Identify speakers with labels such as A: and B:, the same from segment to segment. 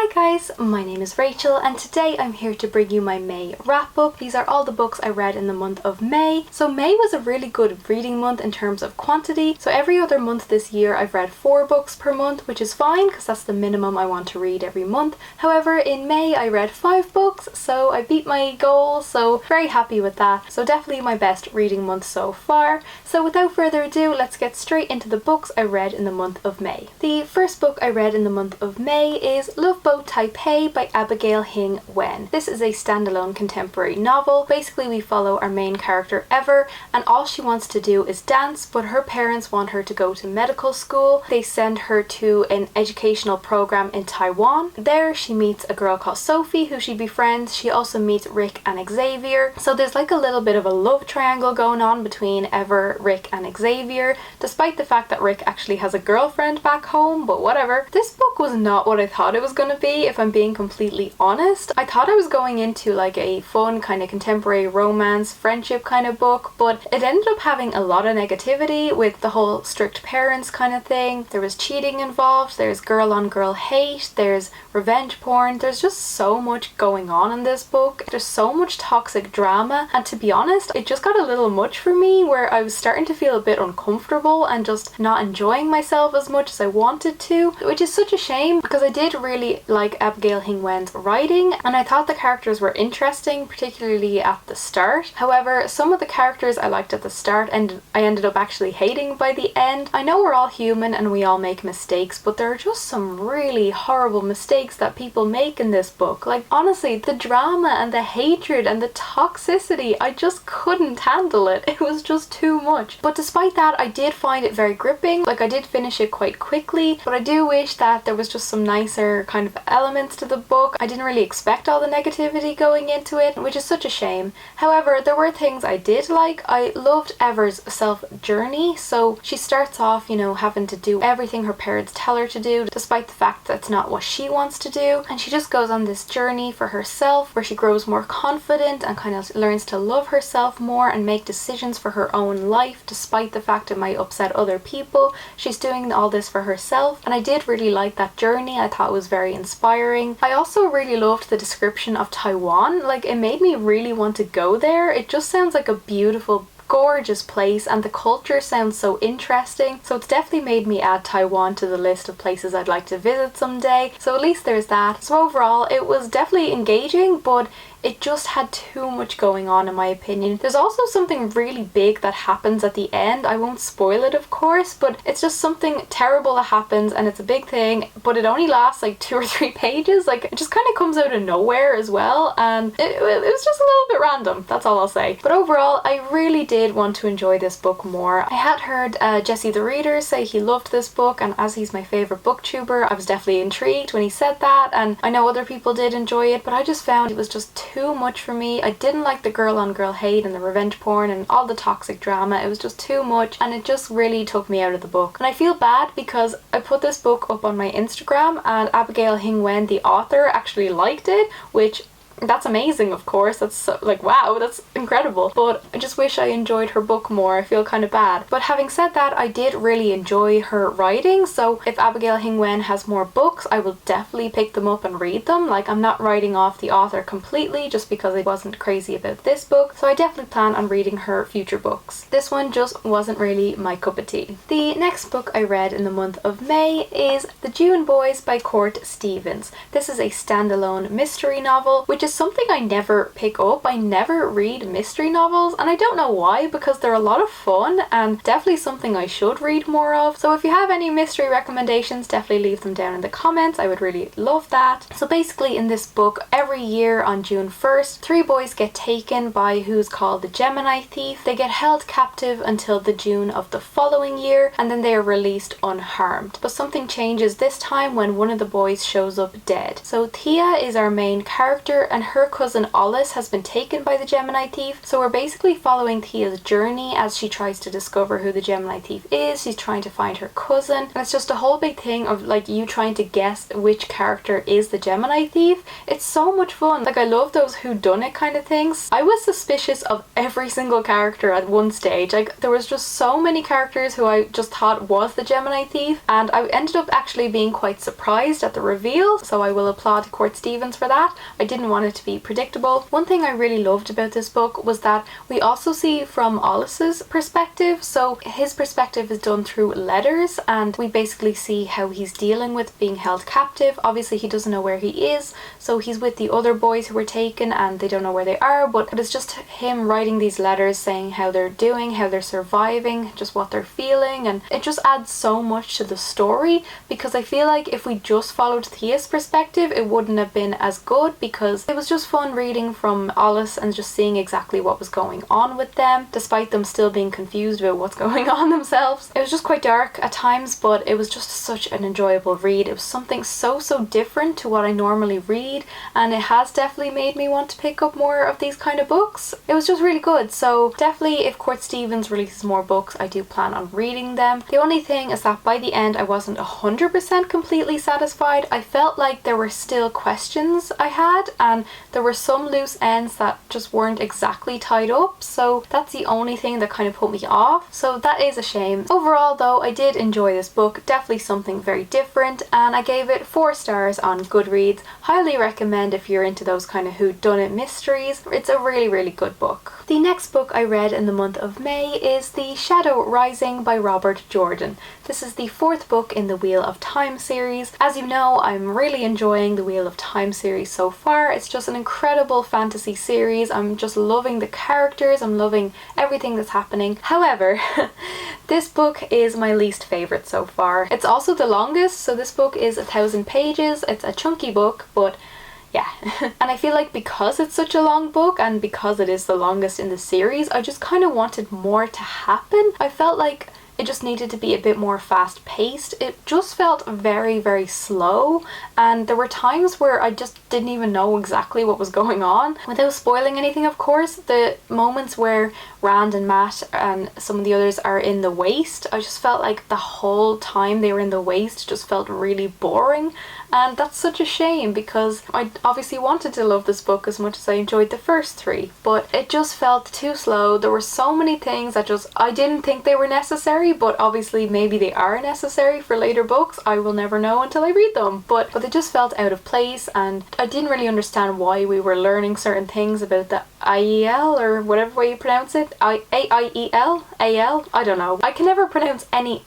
A: Hi guys, my name is Rachel and today I'm here to bring you my May wrap up. These are all the books I read in the month of May. So May was a really good reading month in terms of quantity. So every other month this year I've read 4 books per month, which is fine because that's the minimum I want to read every month. However, in May I read 5 books, so I beat my goal, so very happy with that. So definitely my best reading month so far. So without further ado, let's get straight into the books I read in the month of May. The first book I read in the month of May is Beau, Taipei by Abigail Hing Wen. This is a standalone contemporary novel. Basically, we follow our main character Ever, and all she wants to do is dance, but her parents want her to go to medical school. They send her to an educational program in Taiwan. There she meets a girl called Sophie who she befriends. She also meets Rick and Xavier. So there's like a little bit of a love triangle going on between Ever, Rick and Xavier, despite the fact that Rick actually has a girlfriend back home, but whatever. This book was not what I thought it was going to be, if I'm being completely honest. I thought I was going into like a fun kind of contemporary romance friendship kind of book, but it ended up having a lot of negativity with the whole strict parents kind of thing. There was cheating involved, there's girl on girl hate, there's revenge porn, there's just so much going on in this book. There's so much toxic drama, and to be honest, it just got a little much for me where I was starting to feel a bit uncomfortable and just not enjoying myself as much as I wanted to, which is such a shame because I did really like Abigail Hing Wen's writing and I thought the characters were interesting, particularly at the start. However, some of the characters I liked at the start and I ended up actually hating by the end. I know we're all human and we all make mistakes, but there are just some really horrible mistakes that people make in this book. Like honestly, the drama and the hatred and the toxicity, I just couldn't handle it. It was just too much. But despite that, I did find it very gripping. Like I did finish it quite quickly, but I do wish that there was just some nicer kind of elements to the book. I didn't really expect all the negativity going into it, which is such a shame. However, there were things I did like. I loved Ever's self-journey. So she starts off, you know, having to do everything her parents tell her to do, despite the fact that's not what she wants to do. And she just goes on this journey for herself where she grows more confident and kind of learns to love herself more and make decisions for her own life, despite the fact it might upset other people. She's doing all this for herself, and I did really like that journey. I thought it was very inspiring. I also really loved the description of Taiwan. Like it made me really want to go there. It just sounds like a beautiful, gorgeous place and the culture sounds so interesting, so it's definitely made me add Taiwan to the list of places I'd like to visit someday. So at least there's that. So overall it was definitely engaging, but it just had too much going on in my opinion. There's also something really big that happens at the end. I won't spoil it of course, but it's just something terrible that happens and it's a big thing, but it only lasts like 2 or 3 pages. Like it just kind of comes out of nowhere as well, and it was just a little bit random, that's all I'll say. But overall I really did want to enjoy this book more. I had heard Jesse the Reader say he loved this book, and as he's my favourite booktuber, I was definitely intrigued when he said that, and I know other people did enjoy it, but I just found it was just too much for me. I didn't like the girl on girl hate and the revenge porn and all the toxic drama. It was just too much and it just really took me out of the book. And I feel bad because I put this book up on my Instagram and Abigail Hing Wen, the author, actually liked it, which that's amazing, of course. That's so, like, wow, that's incredible. But I just wish I enjoyed her book more. I feel kind of bad. But having said that, I did really enjoy her writing. So if Abigail Hing Wen has more books, I will definitely pick them up and read them. Like, I'm not writing off the author completely just because I wasn't crazy about this book. So I definitely plan on reading her future books. This one just wasn't really my cup of tea. The next book I read in the month of May is The June Boys by Court Stevens. This is a standalone mystery novel, which is something I never pick up. I never read mystery novels and I don't know why, because they're a lot of fun and definitely something I should read more of. So if you have any mystery recommendations, definitely leave them down in the comments. I would really love that. So basically in this book, every year on June 1st, 3 boys get taken by who's called the Gemini Thief. They get held captive until the June of the following year and then they are released unharmed. But something changes this time when one of the boys shows up dead. So Thea is our main character, and her cousin Alice has been taken by the Gemini thief. So we're basically following Tia's journey as she tries to discover who the Gemini thief is. She's trying to find her cousin, and it's just a whole big thing of like you trying to guess which character is the Gemini thief. It's so much fun. Like, I love those whodunit kind of things. I was suspicious of every single character at one stage. Like, there was just so many characters who I just thought was the Gemini thief, and I ended up actually being quite surprised at the reveal, so I will applaud Court Stevens for that. I didn't want it to be predictable. One thing I really loved about this book was that we also see from Alice's perspective. So his perspective is done through letters, and we basically see how he's dealing with being held captive. Obviously he doesn't know where he is, so he's with the other boys who were taken and they don't know where they are, but it's just him writing these letters saying how they're doing, how they're surviving, just what they're feeling, and it just adds so much to the story, because I feel like if we just followed Thea's perspective it wouldn't have been as good, because it was just fun reading from Alice and just seeing exactly what was going on with them, despite them still being confused about what's going on themselves. It was just quite dark at times, but it was just such an enjoyable read. It was something so different to what I normally read, and it has definitely made me want to pick up more of these kind of books. It was just really good, so definitely if Court Stevens releases more books I do plan on reading them. The only thing is that by the end I wasn't 100% completely satisfied. I felt like there were still questions I had, and there were some loose ends that just weren't exactly tied up, so that's the only thing that kind of put me off, so that is a shame. Overall though, I did enjoy this book, definitely something very different, and I gave it 4 stars on Goodreads. Highly recommend if you're into those kind of whodunit mysteries. It's a really good book. The next book I read in the month of May is The Shadow Rising by Robert Jordan. This is the 4th book in the Wheel of Time series. As you know, I'm really enjoying the Wheel of Time series so far. It's just an incredible fantasy series. I'm just loving the characters, I'm loving everything that's happening. However, this book is my least favourite so far. It's also the longest, so this book is 1,000 pages. It's a chunky book, but yeah. And I feel like because it's such a long book and because it is the longest in the series, I just kind of wanted more to happen. I felt like it just needed to be a bit more fast paced. It just felt very slow, and there were times where I just didn't even know exactly what was going on. Without spoiling anything, of course, the moments where Rand and Matt and some of the others are in the waste, I just felt like the whole time they were in the waste just felt really boring, and that's such a shame because I obviously wanted to love this book as much as I enjoyed the first 3, but it just felt too slow. There were so many things that just, I didn't think they were necessary, but obviously maybe they are necessary for later books. I will never know until I read them, but they just felt out of place, and I didn't really understand why we were learning certain things about the IEL, or whatever way you pronounce it. AIEL? AL? I don't know. I can never pronounce any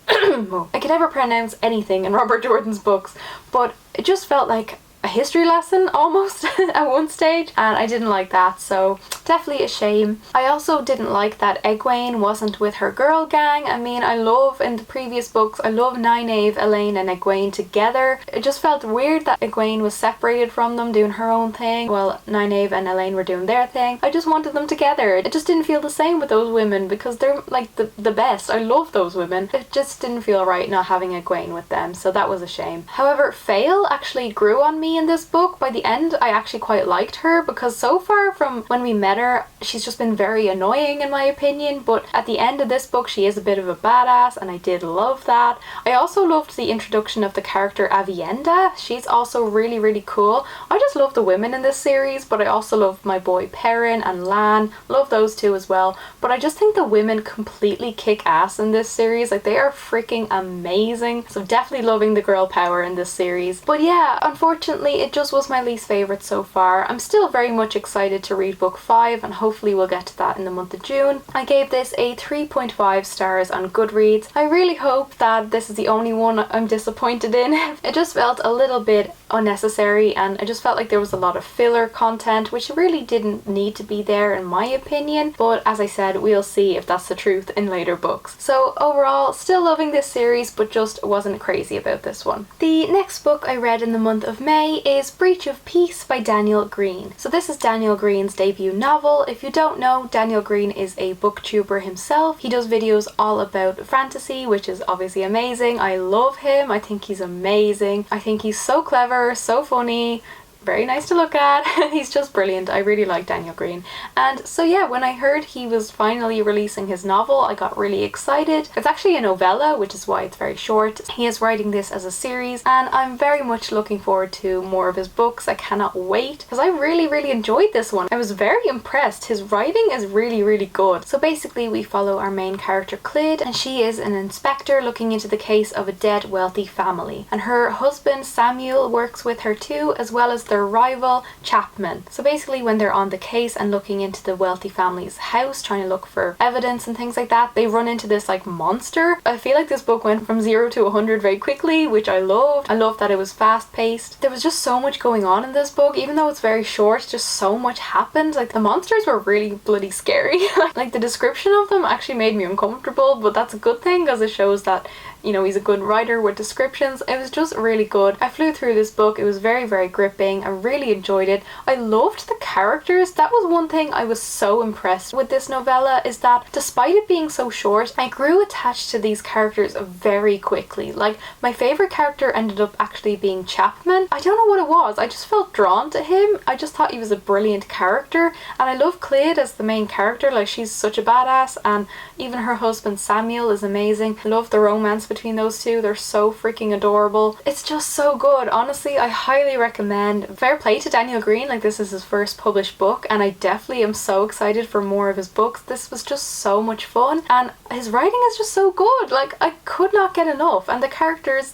A: I can never pronounce anything in Robert Jordan's books, but it just felt like a history lesson almost at one stage, and I didn't like that, so definitely a shame. I also didn't like that Egwene wasn't with her girl gang. I mean, I love, in the previous books, I love Nynaeve, Elaine and Egwene together. It just felt weird that Egwene was separated from them doing her own thing while Nynaeve and Elaine were doing their thing. I just wanted them together. It just didn't feel the same with those women because they're like the best. I love those women. It just didn't feel right not having Egwene with them, so that was a shame. However, Fail actually grew on me in this book. By the end I actually quite liked her, because so far from when we met her she's just been very annoying in my opinion, but at the end of this book she is a bit of a badass, and I did love that. I also loved the introduction of the character Avienda. She's also really cool. I just love the women in this series, but I also love my boy Perrin and Lan. Love those two as well, but I just think the women completely kick ass in this series. Like, they are freaking amazing, so definitely loving the girl power in this series. But yeah, unfortunately it just was my least favourite so far. I'm still very much excited to read book 5, and hopefully we'll get to that in the month of June. I gave this a 3.5 stars on Goodreads. I really hope that this is the only one I'm disappointed in. It just felt a little bit unnecessary, and I just felt like there was a lot of filler content which really didn't need to be there in my opinion, but as I said, we'll see if that's the truth in later books. So overall, still loving this series, but just wasn't crazy about this one. The next book I read in the month of May is Breach of Peace by Daniel Green. So this is Daniel Green's debut novel. If you don't know, Daniel Green is a booktuber himself. He does videos all about fantasy, which is obviously amazing. I love him. I think he's amazing. I think he's so clever, so funny, very nice to look at. He's just brilliant. I really like Daniel Green. And so yeah, when I heard he was finally releasing his novel, I got really excited. It's actually a novella, which is why it's very short. He is writing this as a series, and I'm very much looking forward to more of his books. I cannot wait, because I really enjoyed this one. I was very impressed. His writing is really good. So basically we follow our main character Clyd, and she is an inspector looking into the case of a dead wealthy family. And her husband Samuel works with her too, as well as their rival Chapman. So basically when they're on the case and looking into the wealthy family's house, trying to look for evidence and things like that, they run into this like monster. I feel like this book went from 0 to 100 very quickly, which I loved. I loved that it was fast paced. There was just so much going on in this book, even though it's very short, just so much happened. Like the monsters were really bloody scary. Like the description of them actually made me uncomfortable, but that's a good thing because it shows that, you know, he's a good writer with descriptions. It was just really good. I flew through this book. It was very gripping. I really enjoyed it. I loved the characters. That was one thing I was so impressed with this novella, is that despite it being so short, I grew attached to these characters very quickly. Like my favorite character ended up actually being Chapman. I don't know what it was. I just felt drawn to him. I just thought he was a brilliant character, and I love Clyd as the main character. Like she's such a badass, and even her husband Samuel is amazing. I love the romance between those two. They're so freaking adorable. It's just so good. Honestly, I highly recommend. Fair play to Daniel Green. Like this is his first published book, and I definitely am so excited for more of his books. This was just so much fun, and his writing is just so good. Like I could not get enough, and the characters,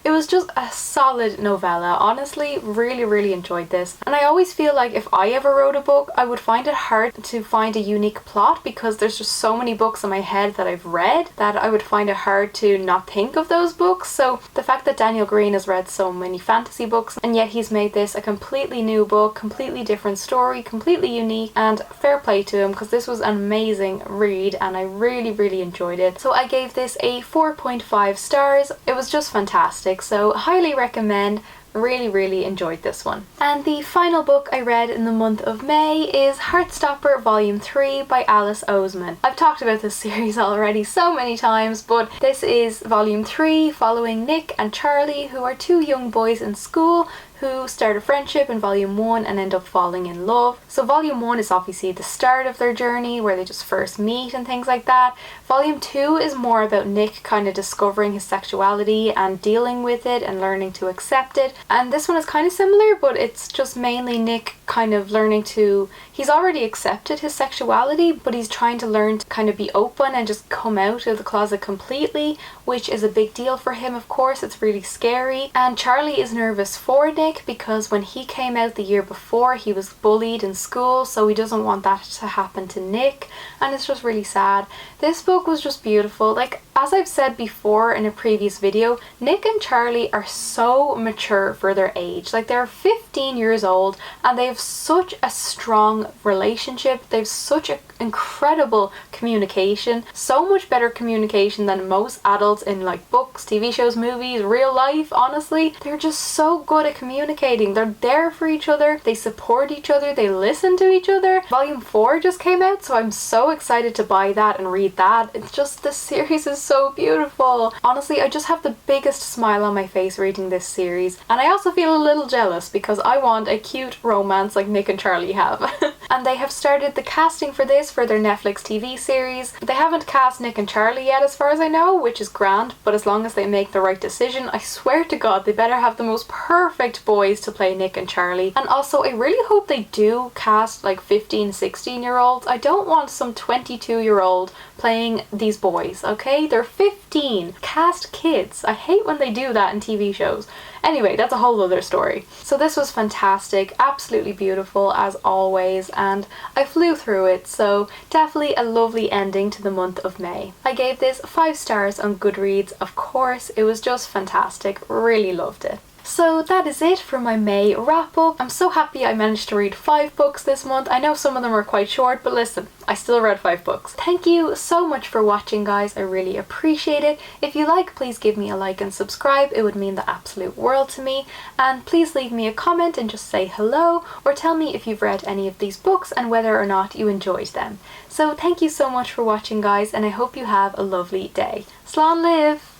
A: it was just a solid novella. Honestly, really enjoyed this. And I always feel like if I ever wrote a book, I would find it hard to find a unique plot, because there's just so many books in my head that I've read that I would find it hard to not think of those books. So the fact that Daniel Green has read so many fantasy books, and yet he's made this a completely new book, completely different story, completely unique, and fair play to him, because this was an amazing read and I really enjoyed it. So I gave this a 4.5 stars. It was just fantastic. So highly recommend. Really enjoyed this one. And the final book I read in the month of May is Heartstopper Volume 3 by Alice Oseman. I've talked about this series already so many times, but this is Volume 3 following Nick and Charlie, who are two young boys in school who start a friendship in Volume 1 and end up falling in love. So Volume 1 is obviously the start of their journey, where they just first meet and things like that. Volume 2 is more about Nick kind of discovering his sexuality and dealing with it and learning to accept it. And this one is kind of similar, but it's just mainly Nick kind of learning to... He's already accepted his sexuality, but he's trying to learn to kind of be open and just come out of the closet completely, which is a big deal for him, of course. It's really scary. And Charlie is nervous for Nick because when he came out the year before, he was bullied in school, so he doesn't want that to happen to Nick, and it's just really sad. This book was just beautiful. Like, as I've said before in a previous video, Nick and Charlie are so mature for their age. Like, they're 15 years old and they have such a strong relationship. They have such an incredible communication, so much better communication than most adults in like books, TV shows, movies, real life. Honestly, they're just so good at communicating. They're there for each other, they support each other, they listen to each other. Volume 4 just came out, so I'm so excited to buy that and read that. It's just, this series is so beautiful. Honestly, I just have the biggest smile on my face reading this series, and I also feel a little jealous because I want a cute romance like Nick and Charlie have. And they have started the casting for this for their Netflix TV series. They haven't cast Nick and Charlie yet as far as I know, which is grand, but as long as they make the right decision, I swear to God they better have the most perfect boys to play Nick and Charlie. And also, I really hope they do cast like 15-16-year-olds. I don't want some 22-year-old playing these boys, okay? They're 15. Cast kids. I hate when they do that in TV shows. Anyway, that's a whole other story. So this was fantastic, absolutely beautiful as always, and I flew through it, so definitely a lovely ending to the month of May. I gave this 5 stars on Goodreads, of course. It was just fantastic, really loved it. So that is it for my May wrap up. I'm so happy I managed to read 5 books this month. I know some of them are quite short, but listen, I still read 5 books. Thank you so much for watching, guys. I really appreciate it. If you like, please give me a like and subscribe. It would mean the absolute world to me. And please leave me a comment and just say hello, or tell me if you've read any of these books and whether or not you enjoyed them. So thank you so much for watching, guys, and I hope you have a lovely day. Slán live!